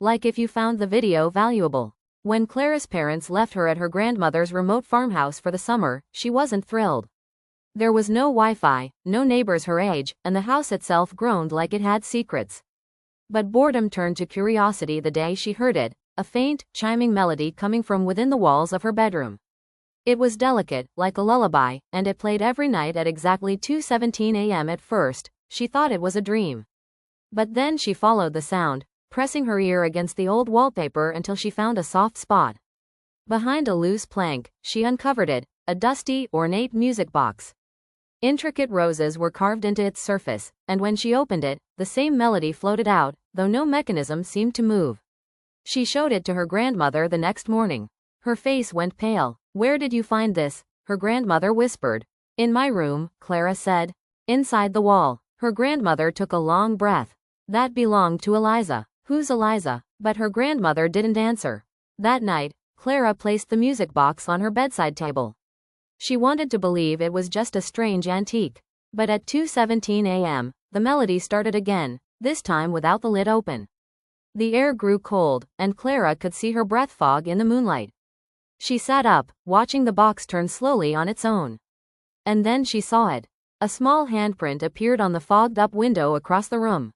Like if you found the video valuable. When Clara's parents left her at her grandmother's remote farmhouse for the summer, she wasn't thrilled. There was no Wi-Fi, no neighbors her age, and the house itself groaned like it had secrets. But boredom turned to curiosity the day she heard it, a faint, chiming melody coming from within the walls of her bedroom. It was delicate, like a lullaby, and it played every night at exactly 2:17 a.m. At first, she thought it was a dream. But then she followed the sound, pressing her ear against the old wallpaper until she found a soft spot. Behind a loose plank, she uncovered it, a dusty, ornate music box. Intricate roses were carved into its surface, and when she opened it, the same melody floated out, though no mechanism seemed to move. She showed it to her grandmother the next morning. Her face went pale. "Where did you find this?" her grandmother whispered. "In my room," Clara said. "Inside the wall." Her grandmother took a long breath. "That belonged to Eliza." "Who's Eliza?" But her grandmother didn't answer. That night, Clara placed the music box on her bedside table. She wanted to believe it was just a strange antique. But at 2:17 a.m., the melody started again, this time without the lid open. The air grew cold, and Clara could see her breath fog in the moonlight. She sat up, watching the box turn slowly on its own. And then she saw it. A small handprint appeared on the fogged-up window across the room.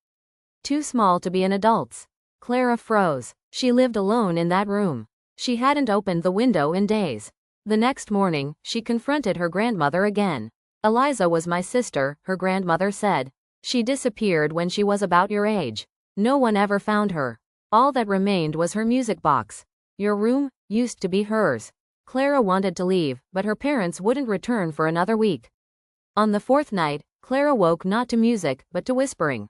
Too small to be an adult's. Clara froze. She lived alone in that room. She hadn't opened the window in days. The next morning, she confronted her grandmother again. "Eliza was my sister," her grandmother said. "She disappeared when she was about your age. No one ever found her. All that remained was her music box. Your room used to be hers." Clara wanted to leave, but her parents wouldn't return for another week. On the fourth night, Clara woke not to music, but to whispering.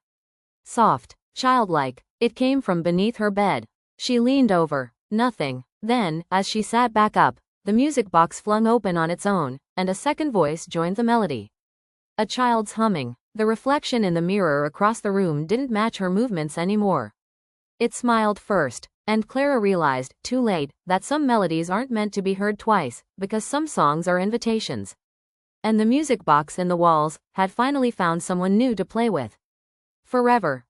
Soft, childlike, it came from beneath her bed. She leaned over. Nothing. Then, as she sat back up, the music box flung open on its own, and a second voice joined the melody. A child's humming. The reflection in the mirror across the room didn't match her movements anymore. It smiled first, and Clara realized, too late, that some melodies aren't meant to be heard twice, because some songs are invitations. And the music box in the walls had finally found someone new to play with. Forever.